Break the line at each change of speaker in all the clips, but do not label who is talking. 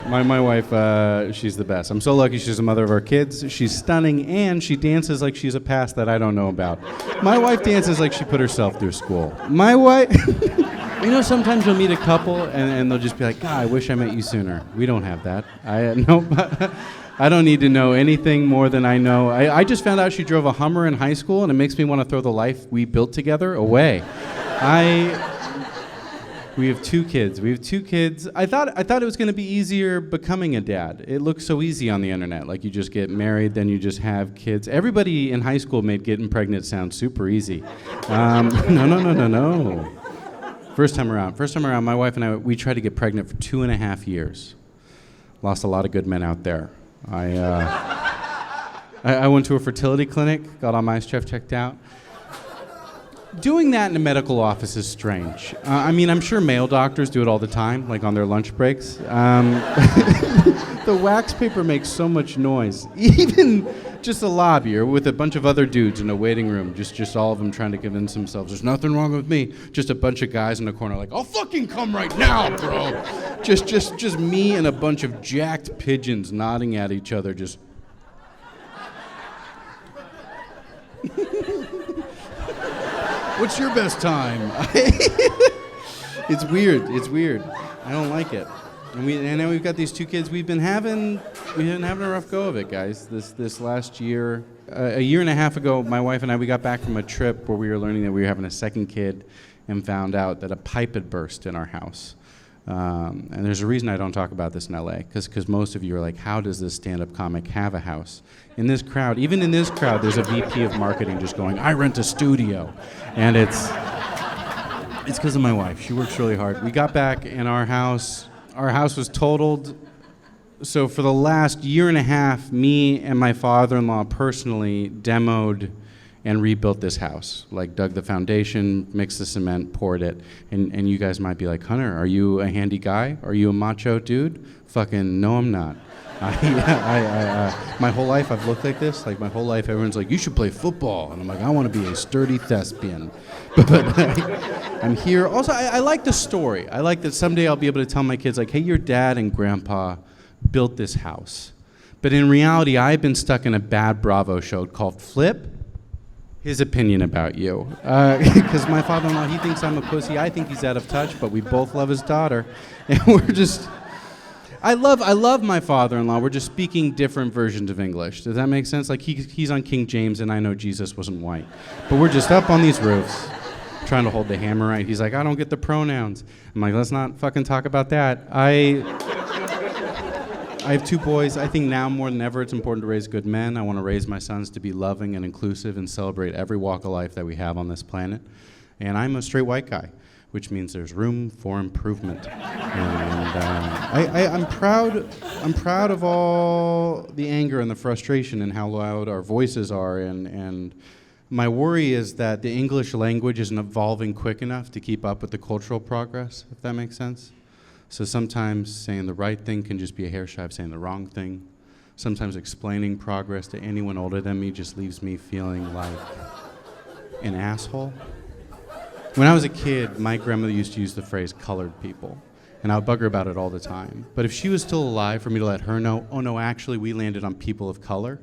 My wife, she's the best. I'm so lucky she's the mother of our kids. She's stunning, and she dances like she's a past that I don't know about. My wife dances like she put herself through school. My wife... You know, sometimes you'll meet a couple, and they'll just be like, God, I wish I met you sooner. We don't have that. I don't need to know anything more than I know. I just found out she drove a Hummer in high school, and it makes me want to throw the life we built together away. We have two kids. I thought it was going to be easier becoming a dad. It looks so easy on the internet. Like you just get married, then you just have kids. Everybody in high school made getting pregnant sound super easy. No. First time around, my wife and I, we tried to get pregnant for 2.5 years. Lost a lot of good men out there. I went to a fertility clinic, got all my stuff checked out. Doing that in a medical office is strange. I'm sure male doctors do it all the time, like on their lunch breaks. The wax paper makes so much noise. Even just a lobby or with a bunch of other dudes in a waiting room, just all of them trying to convince themselves there's nothing wrong with me. Just a bunch of guys in the corner like, I'll fucking come right now, bro. Just me and a bunch of jacked pigeons nodding at each other, just... What's your best time? It's weird. I don't like it. And now we've got these two kids. We've been having a rough go of it, guys. This last year, a year and a half ago, my wife and I, we got back from a trip where we were learning that we were having a second kid, and found out that a pipe had burst in our house. And there's a reason I don't talk about this in LA, because most of you are like, how does this stand-up comic have a house? Even in this crowd, there's a VP of marketing just going, I rent a studio. And it's because of my wife. She works really hard. We got back, and our house was totaled. So for the last year and a half, me and my father-in-law personally demoed and rebuilt this house. Like dug the foundation, mixed the cement, poured it. And you guys might be like, Hunter, are you a handy guy? Are you a macho dude? Fucking no, I'm not. My whole life I've looked like this. Like my whole life everyone's like, you should play football. And I'm like, I want to be a sturdy thespian. But I'm here. Also, I like the story. I like that someday I'll be able to tell my kids like, hey, your dad and grandpa built this house. But in reality, I've been stuck in a bad Bravo show called Flip. His opinion about you. Because my father-in-law, he thinks I'm a pussy. I think he's out of touch, but we both love his daughter. And we're just... I love my father-in-law. We're just speaking different versions of English. Does that make sense? Like he's on King James, and I know Jesus wasn't white. But we're just up on these roofs, trying to hold the hammer right. He's like, I don't get the pronouns. I'm like, let's not fucking talk about that. I have two boys. I think now more than ever it's important to raise good men. I want to raise my sons to be loving and inclusive and celebrate every walk of life that we have on this planet. And I'm a straight white guy, which means there's room for improvement. And I'm proud of all the anger and the frustration and how loud our voices are. And my worry is that the English language isn't evolving quick enough to keep up with the cultural progress, if that makes sense. So sometimes saying the right thing can just be a hair shy of saying the wrong thing. Sometimes explaining progress to anyone older than me just leaves me feeling like an asshole. When I was a kid, my grandmother used to use the phrase colored people, and I would bug her about it all the time. But if she was still alive, for me to let her know, oh no, actually we landed on people of color,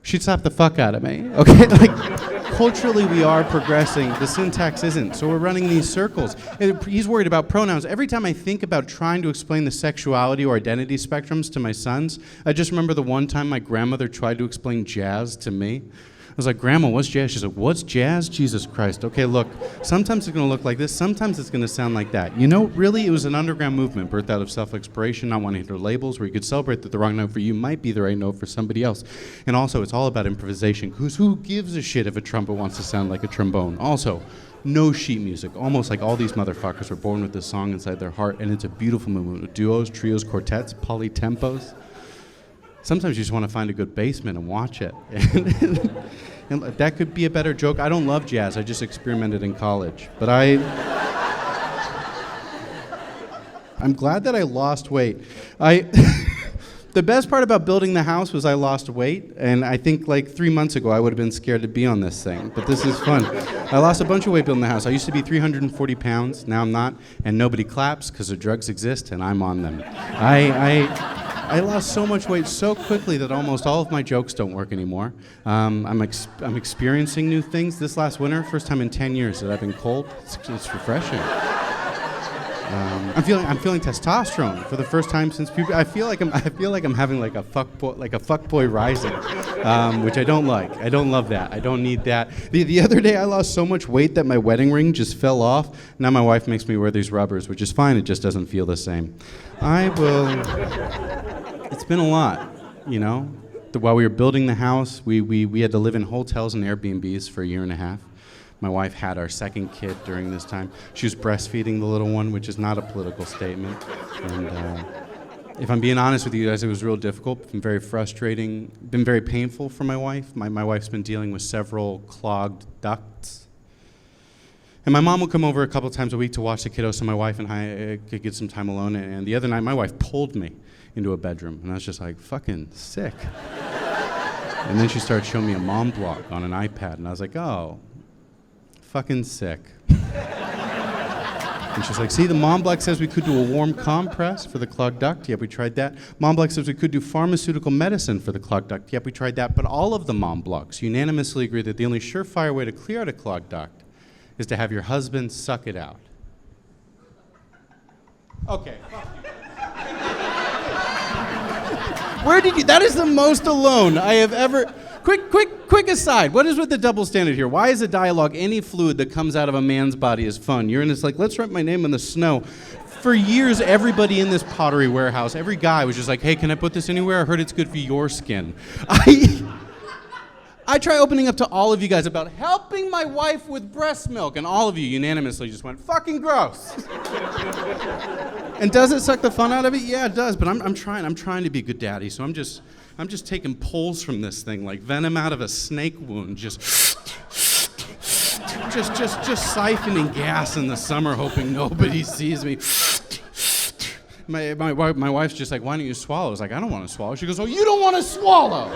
she'd slap the fuck out of me, okay? Like, culturally we are progressing, the syntax isn't, so we're running these circles. He's worried about pronouns. Every time I think about trying to explain the sexuality or identity spectrums to my sons, I just remember the one time my grandmother tried to explain jazz to me. I was like, Grandma, what's jazz? She's like, what's jazz? Jesus Christ. Okay, look, sometimes it's going to look like this, sometimes it's going to sound like that. You know, really, it was an underground movement birthed out of self-exploration, not wanting to hit labels, where you could celebrate that the wrong note for you might be the right note for somebody else. And also, it's all about improvisation, because who gives a shit if a trumpet wants to sound like a trombone? Also, no sheet music. Almost like all these motherfuckers were born with this song inside their heart, and it's a beautiful movement with duos, trios, quartets, polytempos. Sometimes you just want to find a good basement and watch it. And that could be a better joke. I don't love jazz. I just experimented in college. But I'm glad that I lost weight. The best part about building the house was I lost weight, and I think like 3 months ago I would have been scared to be on this thing, but this is fun. I lost a bunch of weight building the house. I used to be 340 pounds, now I'm not, and nobody claps because the drugs exist and I'm on them. I lost so much weight so quickly that almost all of my jokes don't work anymore. I'm experiencing new things. This last winter, first time in 10 years that I've been cold. It's refreshing. I'm feeling testosterone for the first time since puberty. I feel like I'm having like a fuckboy rising, which I don't like. I don't love that. I don't need that. The other day I lost so much weight that my wedding ring just fell off. Now my wife makes me wear these rubbers, which is fine. It just doesn't feel the same. It's been a lot, you know. While we were building the house, we had to live in hotels and Airbnbs for a year and a half. My wife had our second kid during this time. She was breastfeeding the little one, which is not a political statement. And if I'm being honest with you guys, it was real difficult, been very frustrating, been very painful for my wife. My wife's been dealing with several clogged ducts. And my mom will come over a couple times a week to watch the kiddos so my wife and I could get some time alone. And the other night, my wife pulled me into a bedroom, and I was just like, fucking sick. And then she started showing me a mom blog on an iPad, and I was like, oh, fucking sick. And she's like, see, the mom block says we could do a warm compress for the clogged duct. Yep, we tried that. Mom block says we could do pharmaceutical medicine for the clogged duct. Yep, we tried that. But all of the mom blocks unanimously agree that the only surefire way to clear out a clogged duct is to have your husband suck it out. Okay. Where did you, that is the most alone I have ever, quick aside, what is with the double standard here? Why is a dialogue any fluid that comes out of a man's body is fun? You're in this like, let's write my name in the snow. For years, everybody in this pottery warehouse, every guy was just like, hey, can I put this anywhere? I heard it's good for your skin. I try opening up to all of you guys about helping my wife with breast milk, and all of you unanimously just went, fucking gross. And does it suck the fun out of it? Yeah, it does, but I'm trying to be a good daddy, so I'm just taking pulls from this thing like venom out of a snake wound, just siphoning gas in the summer, hoping nobody sees me. My wife's just like, why don't you swallow? I was like, I don't want to swallow. She goes, oh, you don't want to swallow.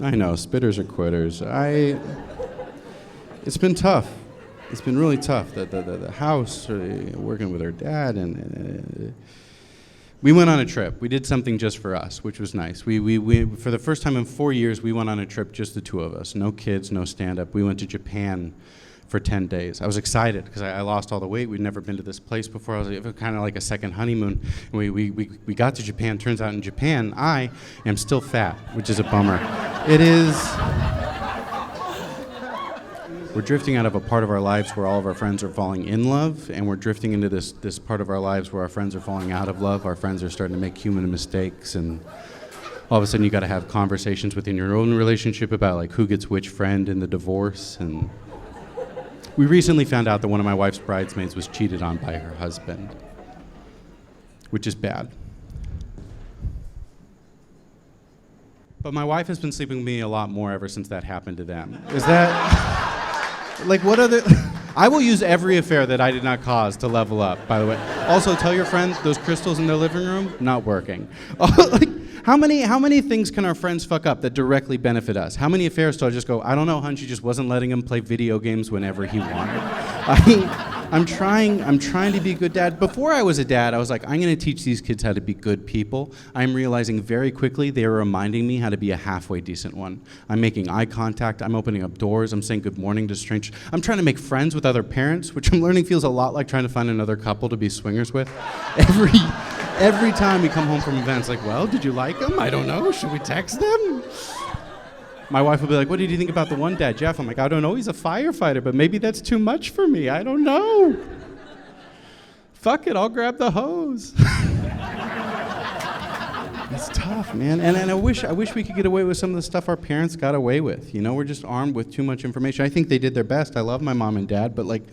I know, spitters are quitters. It's been tough. It's been really tough. The house, working with her dad, and we went on a trip. We did something just for us, which was nice. We for the first time in 4 years, we went on a trip, just the two of us. No kids, no stand-up. We went to Japan for 10 days. I was excited because I lost all the weight. We'd never been to this place before. It was kind of like a second honeymoon. And we got to Japan. Turns out in Japan, I am still fat, which is a bummer. It is... We're drifting out of a part of our lives where all of our friends are falling in love, and we're drifting into this part of our lives where our friends are falling out of love. Our friends are starting to make human mistakes, and all of a sudden you got to have conversations within your own relationship about like who gets which friend in the divorce. And we recently found out that one of my wife's bridesmaids was cheated on by her husband, which is bad. But my wife has been sleeping with me a lot more ever since that happened to them. Is that... Like, what other... I will use every affair that I did not cause to level up, by the way. Also, tell your friends those crystals in their living room, not working. Like, how many things can our friends fuck up that directly benefit us? How many affairs do I just go, I don't know, hun, she just wasn't letting him play video games whenever he wanted. I'm trying to be a good dad. Before I was a dad, I was like, I'm going to teach these kids how to be good people. I'm realizing very quickly they are reminding me how to be a halfway decent one. I'm making eye contact. I'm opening up doors. I'm saying good morning to strangers. I'm trying to make friends with other parents, which I'm learning feels a lot like trying to find another couple to be swingers with. Every time we come home from events, like, well, did you like them? I don't know. Should we text them? My wife will be like, what did you think about the one dad, Jeff? I'm like, I don't know, he's a firefighter, but maybe that's too much for me. I don't know. Fuck it, I'll grab the hose. It's tough, man. And I wish we could get away with some of the stuff our parents got away with. You know, we're just armed with too much information. I think they did their best. I love my mom and dad, but like,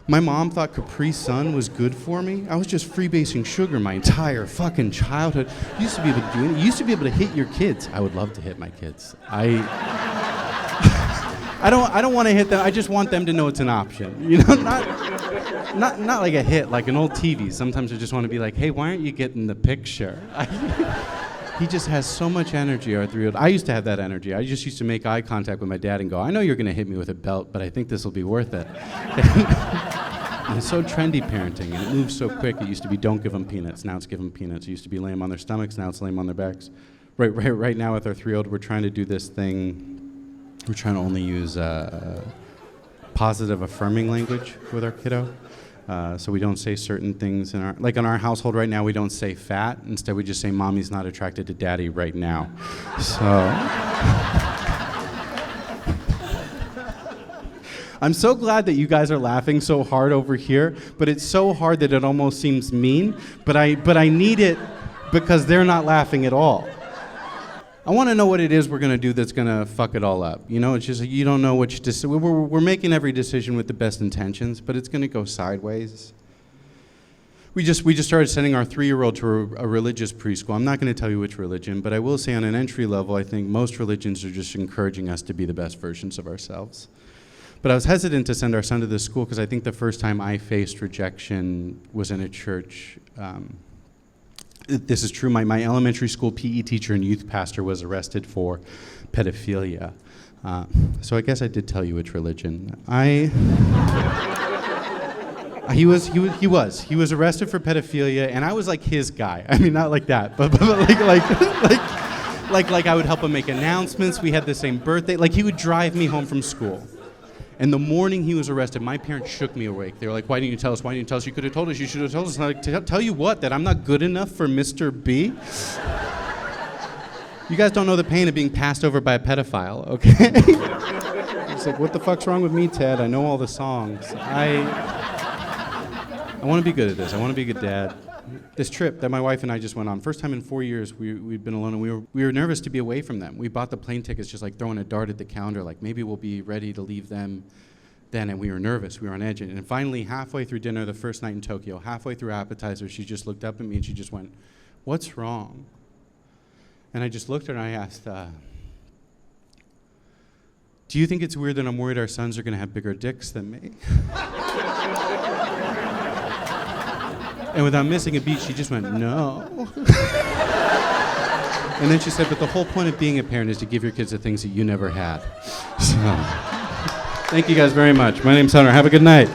my mom thought Capri Sun was good for me. I was just freebasing sugar my entire fucking childhood. You used to be able to do it. You used to be able to hit your kids. I would love to hit my kids. I I don't want to hit them. I just want them to know it's an option. You know, not like a hit, like an old TV. Sometimes I just want to be like, hey, why aren't you getting the picture? He just has so much energy, our 3-year-old. I used to have that energy. I just used to make eye contact with my dad and go, I know you're going to hit me with a belt, but I think this will be worth it. And it's so trendy parenting, and it moves so quick. It used to be don't give them peanuts. Now it's give them peanuts. It used to be lay them on their stomachs. Now it's lay them on their backs. Right now with our 3-year-old, we're trying to do this thing. We're trying to only use positive affirming language with our kiddo. So we don't say certain things in our household right now, we don't say fat. Instead, we just say mommy's not attracted to daddy right now. So I'm so glad that you guys are laughing so hard over here, but it's so hard that it almost seems mean, but I need it because they're not laughing at all. I want to know what it is we're going to do that's going to fuck it all up. You know, it's just you don't know which we're making every decision with the best intentions, but it's going to go sideways. We just started sending our 3-year-old to a religious preschool. I'm not going to tell you which religion, but I will say on an entry level, I think most religions are just encouraging us to be the best versions of ourselves. But I was hesitant to send our son to this school because I think the first time I faced rejection was in a church. This is true. My elementary school PE teacher and youth pastor was arrested for pedophilia. So I guess I did tell you which religion. He was arrested for pedophilia, and I was like his guy. I mean, not like that, but like I would help him make announcements. We had the same birthday. Like he would drive me home from school. And the morning he was arrested, my parents shook me awake. They were like, why didn't you tell us? Why didn't you tell us? You could have told us. You should have told us. And I'm like, tell you what? That I'm not good enough for Mr. B? You guys don't know the pain of being passed over by a pedophile, okay? It's like, what the fuck's wrong with me, Ted? I know all the songs. I want to be good at this. I want to be a good dad. This trip that my wife and I just went on, first time in 4 years we'd been alone, and we were nervous to be away from them. We bought the plane tickets just like throwing a dart at the calendar, like maybe we'll be ready to leave them then, and we were nervous, we were on edge. And finally, halfway through dinner the first night in Tokyo, halfway through appetizer, she just looked up at me and she just went, what's wrong? And I just looked at her and I asked, do you think it's weird that I'm worried our sons are going to have bigger dicks than me? And without missing a beat, she just went, no. And then she said, but the whole point of being a parent is to give your kids the things that you never had. So, thank you guys very much. My name's Hunter. Have a good night.